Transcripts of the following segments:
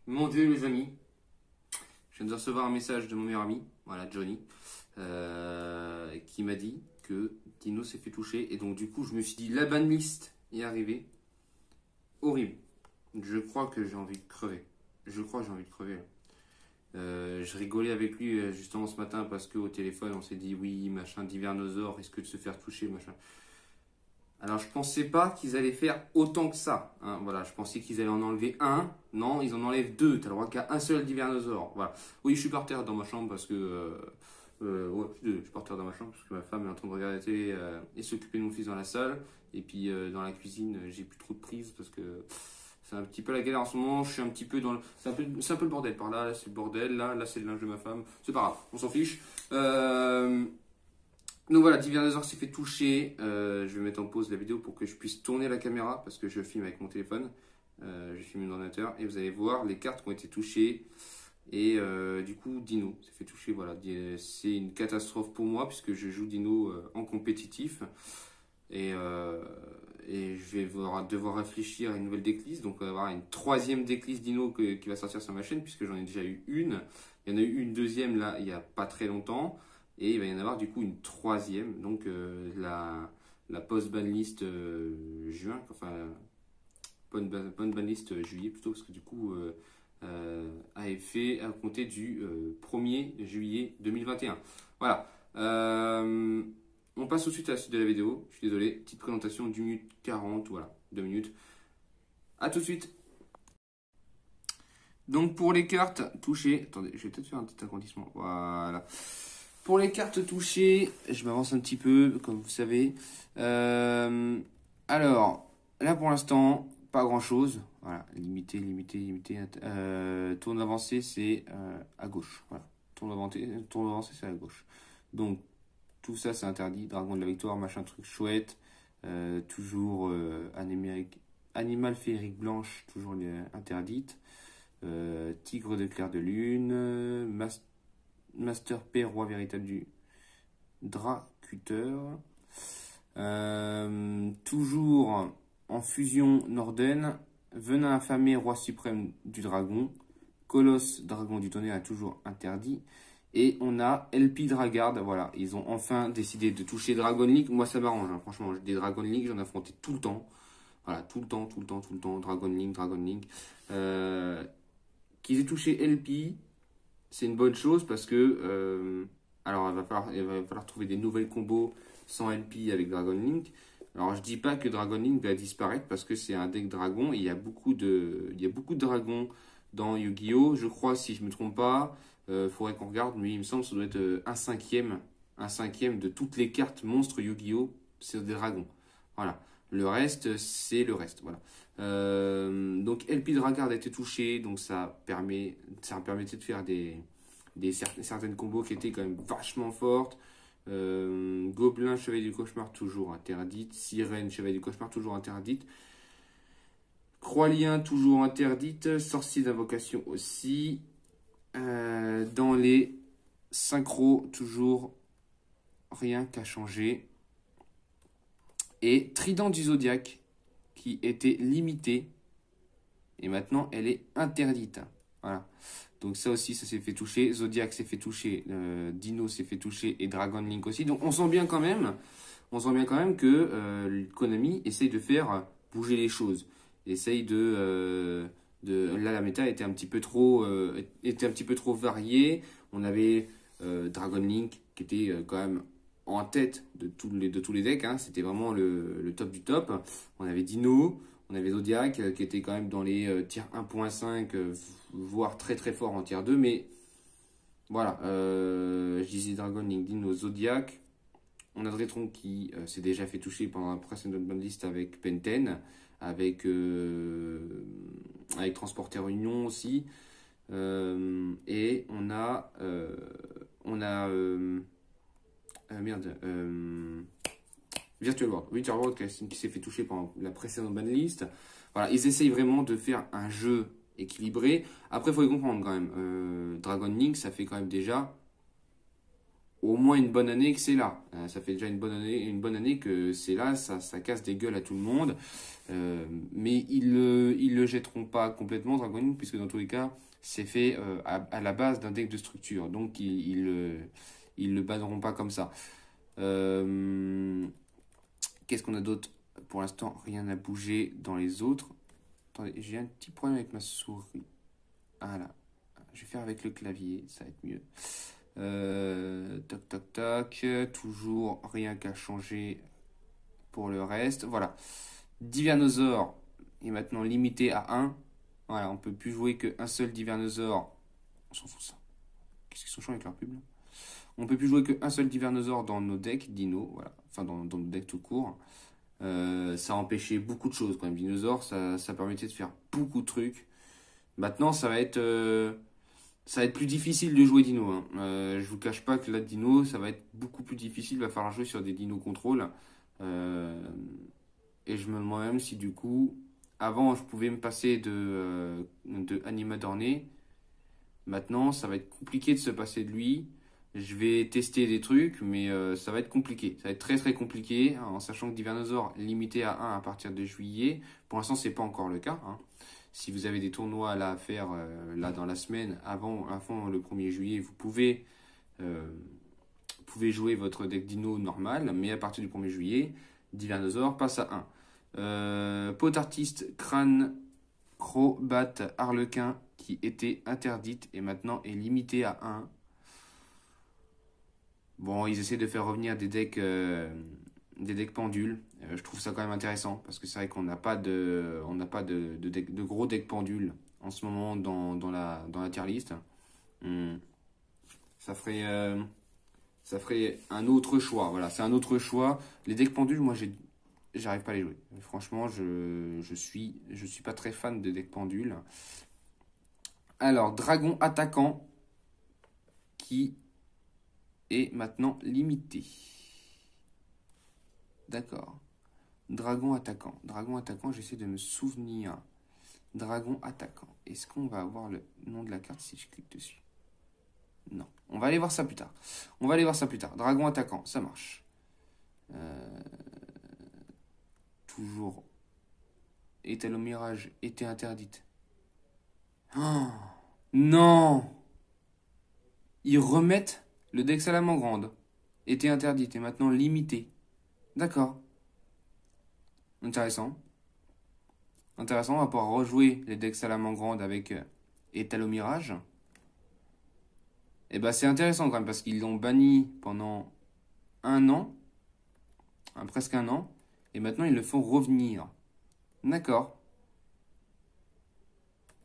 Mon Dieu, les amis, je viens de recevoir un message de mon meilleur ami, voilà, Johnny, qui m'a dit que Dino s'est fait toucher. Et donc, du coup, je me suis dit, la banlist est arrivée. Horrible. Je crois que j'ai envie de crever. Je crois que j'ai envie de crever, là. Je rigolais avec lui justement ce matin parce qu'au téléphone, on s'est dit, oui, machin, Divernosaure risque de se faire toucher, machin. Alors, je pensais pas qu'ils allaient faire autant que ça, hein, voilà, je pensais qu'ils allaient en enlever un. Non, ils en enlèvent deux. T'as le droit qu'à un seul Divernosaure. Voilà. Oui, je suis par terre dans ma chambre parce que. Ouais, je suis par terre dans ma chambre parce que ma femme est en train de regarder la télé et s'occuper de mon fils dans la salle. Et puis dans la cuisine, j'ai plus trop de prise parce que c'est un petit peu la galère en ce moment. Je suis un petit peu dans le. C'est un peu le bordel par là. Là, c'est le bordel. Là, c'est le linge de ma femme. C'est pas grave, on s'en fiche. Donc voilà, Divernosaure s'est fait toucher. Je vais mettre en pause la vidéo pour que je puisse tourner la caméra parce que je filme avec mon téléphone. Je filme mon ordinateur et vous allez voir les cartes qui ont été touchées. Et du coup, Dino s'est fait toucher. Voilà, c'est une catastrophe pour moi puisque je joue Dino en compétitif. Et, je vais devoir réfléchir à une nouvelle déclisse. Donc, on va avoir une troisième déclisse Dino qui va sortir sur ma chaîne puisque j'en ai déjà eu une. Il y en a eu une deuxième là, il n'y a pas très longtemps. Et il va y en avoir du coup une troisième, donc la post-banlist juin, enfin post-banlist juillet plutôt, parce que du coup a été fait à compter du 1er juillet 2021. Voilà. On passe tout de suite à la suite de la vidéo. Je suis désolé, petite présentation du minute 40, voilà, 2 minutes. A tout de suite. Donc pour les cartes touchées, attendez, je vais peut-être faire un petit agrandissement. Voilà. Pour les cartes touchées, je m'avance un petit peu, comme vous savez. Alors, là pour l'instant, pas grand-chose. Voilà, limité. Tourne avancé, c'est à gauche. Voilà, tourne avancé, c'est à gauche. Donc, tout ça, c'est interdit. Dragon de la victoire, machin truc chouette. Toujours animal féerique blanche, toujours interdite. Tigre de clair de lune. Master P, roi véritable du Dracuteur. Toujours en fusion Norden. Venin affamé, roi suprême du dragon. Colosse, dragon du tonnerre, est toujours interdit. Et on a LP Dragard. Voilà, ils ont enfin décidé de toucher Dragon League. Moi, ça m'arrange, hein. Franchement, des Dragon League, j'en ai affronté tout le temps. Voilà, tout le temps. Dragon League. Qu'ils aient touché LP. C'est une bonne chose parce que alors il va falloir trouver des nouvelles combos sans LP avec Dragon Link. Alors je dis pas que Dragon Link va disparaître parce que c'est un deck dragon et il y a beaucoup de dragons dans Yu-Gi-Oh! Je crois, si je me trompe pas, faudrait qu'on regarde, mais il me semble que ça doit être un cinquième de toutes les cartes monstres Yu-Gi-Oh! C'est des dragons. Voilà. Le reste, c'est le reste. Voilà. Donc LP Dragard a été touché, donc ça permettait de faire certaines combos qui étaient quand même vachement fortes. Gobelin, Chevalier du Cauchemar, toujours interdite. Sirène, Chevalier du Cauchemar, toujours interdite. Croix-Lien, toujours interdite. Sorcier d'invocation aussi. Dans les synchros, toujours rien qu'à changer. Et Trident du Zodiaque, qui était limitée, et maintenant elle est interdite. Voilà. Donc ça aussi, ça s'est fait toucher. Zodiac s'est fait toucher, Dino s'est fait toucher, et Dragon Link aussi. Donc on sent bien quand même que Konami essaye de faire bouger les choses. Essaye là, la méta était un petit peu trop variée. On avait Dragon Link qui était quand même en tête de tous les decks, hein. C'était vraiment le top du top. On avait Dino, on avait Zodiac qui était quand même dans les tiers 1.5, voire très très fort en tiers 2. Mais voilà, je disais Dragon, Link, Dino, Zodiac. On a Drétron qui s'est déjà fait toucher pendant la précédente banlist avec Penten, avec Transporter Union aussi. Et on a Virtual World qui s'est fait toucher pendant la précédente banlist. Voilà, ils essayent vraiment de faire un jeu équilibré. Après, il faut les comprendre quand même. Dragon Link, ça fait quand même déjà au moins une bonne année que c'est là. Ça fait déjà une bonne année que c'est là, ça casse des gueules à tout le monde. Mais ils le jetteront pas complètement, Dragon, puisque dans tous les cas, c'est fait à la base d'un deck de structure. Donc ils le banneront pas comme ça. Qu'est-ce qu'on a d'autre? Pour l'instant, rien n'a bougé dans les autres. Attendez, j'ai un petit problème avec ma souris. Ah là, je vais faire avec le clavier, ça va être mieux. Toc toc toc, toujours rien qu'à changer pour le reste. Voilà. Divernosaure est maintenant limité à 1. Voilà, on peut plus jouer qu'un seul Divernosaure. On s'en fout ça. Qu'est-ce qu'ils sont chiants avec leur pub là. On peut plus jouer qu'un seul Divernosaure dans nos decks Dino, voilà. Enfin dans nos decks tout court. Ça empêchait beaucoup de choses quand même. Dinosaure, ça permettait de faire beaucoup de trucs. Maintenant, ça va être plus difficile de jouer Dino. Hein. Je vous cache pas que là, Dino, ça va être beaucoup plus difficile. Il va falloir jouer sur des Dino contrôle. Et je me demande même si du coup, avant, je pouvais me passer de Animadorné. Maintenant, ça va être compliqué de se passer de lui. Je vais tester des trucs, mais ça va être compliqué. Ça va être très très compliqué, hein, en sachant que Divernosaure limité à 1 à partir de juillet. Pour l'instant, c'est pas encore le cas. Hein. Si vous avez des tournois là à faire là dans la semaine, avant le 1er juillet, pouvez jouer votre deck Dino normal, mais à partir du 1er juillet, Divernosaure passe à 1. Pot artiste, crâne, crobat, harlequin, qui était interdite et maintenant est limitée à 1. Bon, ils essaient de faire revenir des decks pendules. Je trouve ça quand même intéressant parce que c'est vrai qu'on n'a pas de gros decks pendules en ce moment dans la tier list. Ça ferait un autre choix. Voilà, c'est un autre choix. Les decks pendules, moi, j'arrive pas à les jouer. Franchement, je suis pas très fan de decks pendules. Alors, dragon attaquant qui est maintenant limité. D'accord. Dragon attaquant. Dragon attaquant, j'essaie de me souvenir. Dragon attaquant. Est-ce qu'on va avoir le nom de la carte si je clique dessus? Non. On va aller voir ça plus tard. Dragon attaquant, ça marche. Toujours. Étal au mirage était interdite. Oh, non! Ils remettent le deck Salamandre. Était interdite et maintenant limité. D'accord. Intéressant. On va pouvoir rejouer les decks Salamandre avec Étal au mirage. Et bah c'est intéressant quand même parce qu'ils l'ont banni pendant un an. Presque un an. Et maintenant ils le font revenir. D'accord.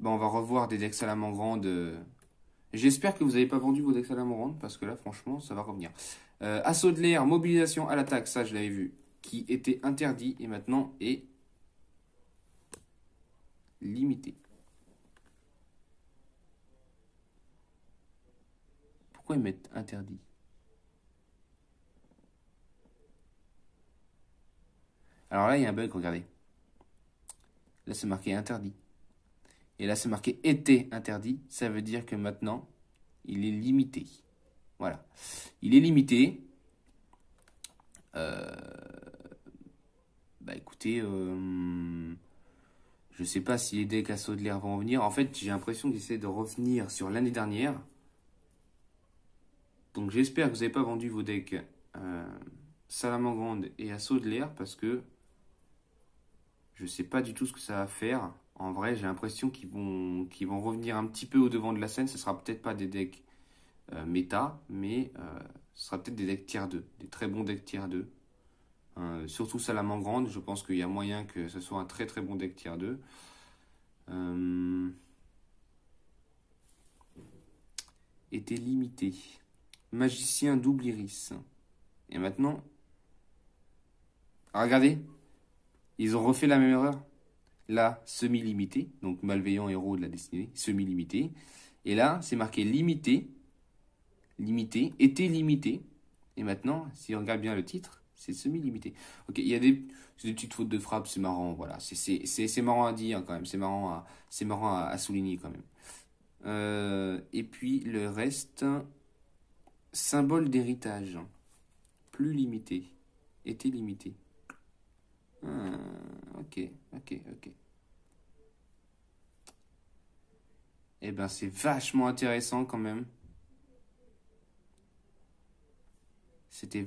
Bah on va revoir des decks Salamandre. J'espère que vous n'avez pas vendu vos decks Salamandre parce que là franchement ça va revenir. Assaut de l'air, mobilisation à l'attaque, ça je l'avais vu. Qui était interdit et maintenant est limité. Pourquoi ils mettent interdit? Alors là, il y a un bug, regardez. Là, c'est marqué interdit. Et là, c'est marqué était interdit. Ça veut dire que maintenant, il est limité. Voilà. Il est limité. Bah écoutez, je sais pas si les decks Assaut de l'air vont revenir. En fait, j'ai l'impression qu'ils essaient de revenir sur l'année dernière. Donc j'espère que vous n'avez pas vendu vos decks Salamandre et Assaut de l'air parce que je sais pas du tout ce que ça va faire. En vrai, j'ai l'impression qu'ils vont revenir un petit peu au devant de la scène. Ce sera peut-être pas des decks méta, mais ce sera peut-être des decks tier 2, des très bons decks tier 2. Surtout Salamandre, je pense qu'il y a moyen que ce soit un très très bon deck tier 2. Était limité. Magicien double iris. Et maintenant, regardez, ils ont refait la même erreur. Là, semi-limité, donc malveillant héros de la destinée, semi-limité. Et là, c'est marqué limité, était limité. Et maintenant, si on regarde bien le titre, c'est semi-limité. Ok, il y a des petites fautes de frappe, c'est marrant, voilà. C'est marrant à dire quand même, c'est marrant à souligner quand même. Et puis le reste, Symbole d'héritage. Plus limité. Était limité. Ah, ok. Eh ben, c'est vachement intéressant quand même. C'est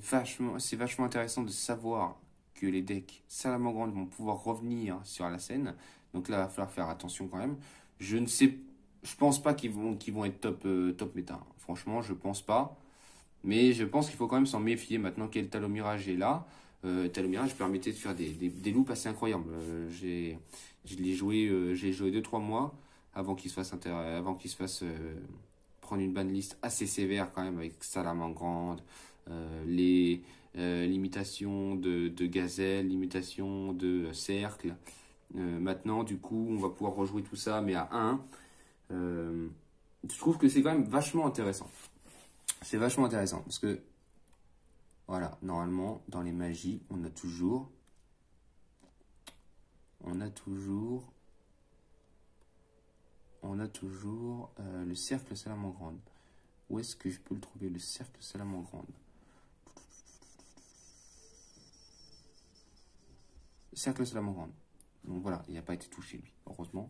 vachement intéressant de savoir que les decks Salamangreande vont pouvoir revenir sur la scène. Donc là, il va falloir faire attention quand même. Je pense pas qu'ils vont être top méta. Franchement, je pense pas. Mais je pense qu'il faut quand même s'en méfier maintenant que le Talomirage est là. Talomirage permettait de faire des loops assez incroyables. J'ai joué 2-3 mois avant qu'il se fasse prendre une banlist assez sévère quand même avec Salamangreande, les limitations de gazelle, limitations de cercle. Maintenant, du coup, on va pouvoir rejouer tout ça, mais à 1. Je trouve que c'est quand même vachement intéressant. C'est vachement intéressant parce que, voilà, normalement, dans les magies, on a toujours le cercle Salamangreande. Où est-ce que je peux le trouver, le cercle Salamangreande? Cercle Salamangreande. Donc voilà, il n'a pas été touché lui, heureusement.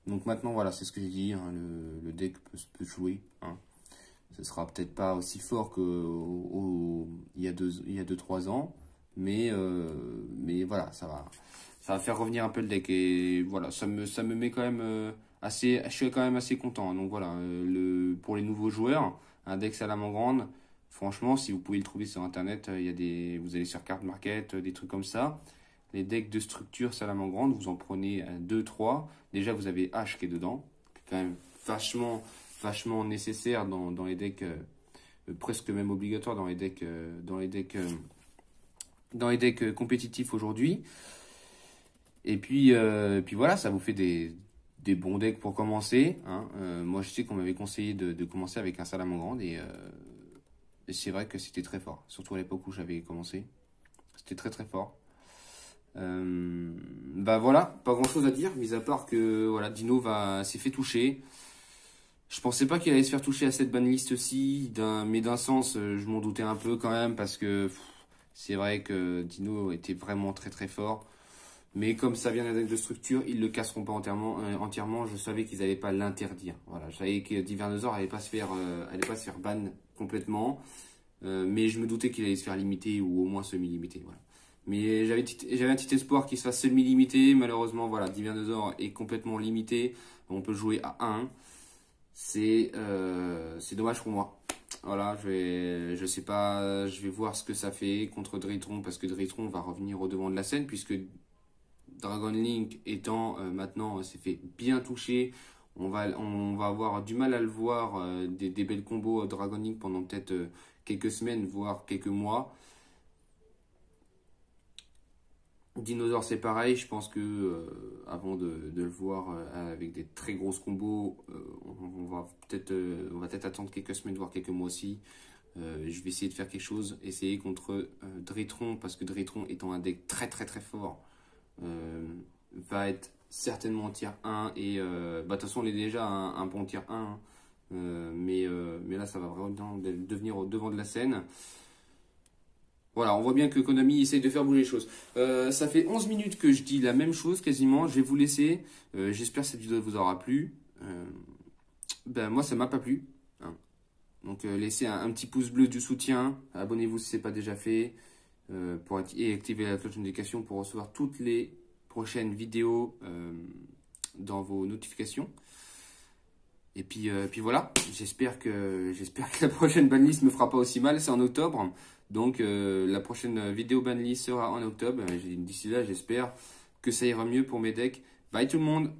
Donc maintenant, voilà, c'est ce que j'ai dit, hein, le deck peut jouer. Hein. Ce sera peut-être pas aussi fort il y a 2-3 ans, mais voilà, ça va faire revenir un peu le deck. Et voilà, ça me met quand même je suis quand même assez content. Donc voilà, pour les nouveaux joueurs, un deck Salamangreande, franchement, si vous pouvez le trouver sur internet, vous allez sur Card Market, des trucs comme ça. Les decks de structure Salamangreande, vous en prenez 2-3. Déjà, vous avez H qui est dedans, qui est quand même vachement nécessaire dans les decks, presque même obligatoire dans les decks compétitifs aujourd'hui. Et puis voilà, ça vous fait des bons decks pour commencer. Hein. Moi, je sais qu'on m'avait conseillé de commencer avec un Salamangreande et c'est vrai que c'était très fort. Surtout à l'époque où j'avais commencé. C'était très fort. Bah voilà, pas grand chose à dire, mis à part que voilà, Dino s'est fait toucher. Je pensais pas qu'il allait se faire toucher à cette banlist-ci, mais d'un sens, je m'en doutais un peu quand même, parce que c'est vrai que Dino était vraiment très fort. Mais comme ça vient d'un deck de structure, ils le casseront pas entièrement. Je savais qu'ils n'allaient pas l'interdire. Voilà, je savais que Divernosaur allait pas se faire ban complètement. Mais je me doutais qu'il allait se faire limiter ou au moins semi-limiter. Voilà. Mais j'avais un petit espoir qu'il se fasse semi-limité. Malheureusement, voilà, Divernosaur est complètement limité. On peut jouer à 1. C'est dommage pour moi. Voilà, je sais pas, je vais voir ce que ça fait contre Dritron, parce que Dritron va revenir au devant de la scène, puisque Dragon Link étant maintenant s'est fait bien toucher. On va avoir du mal à le voir, des belles combos Dragon Link pendant peut-être quelques semaines, voire quelques mois. Dinosaur c'est pareil, je pense que avant de le voir avec des très grosses combos, on va peut-être attendre quelques semaines, voire quelques mois aussi. Je vais essayer de faire quelque chose, essayer contre Dritron, parce que Dritron étant un deck très fort, va être certainement en tier 1 et de toute façon on est déjà un bon tier 1, hein. Mais là ça va vraiment devenir au devant de la scène. Voilà, on voit bien que Konami essaye de faire bouger les choses. Ça fait 11 minutes que je dis la même chose quasiment. Je vais vous laisser. J'espère que cette vidéo vous aura plu. Moi, ça m'a pas plu. Hein. Donc, laissez un petit pouce bleu du soutien. Abonnez-vous si ce n'est pas déjà fait. Et activez la cloche de notification pour recevoir toutes les prochaines vidéos dans vos notifications. Et puis voilà, j'espère que la prochaine banlist me fera pas aussi mal. C'est en octobre. Donc la prochaine vidéo banlist sera en octobre. D'ici là, j'espère que ça ira mieux pour mes decks. Bye tout le monde!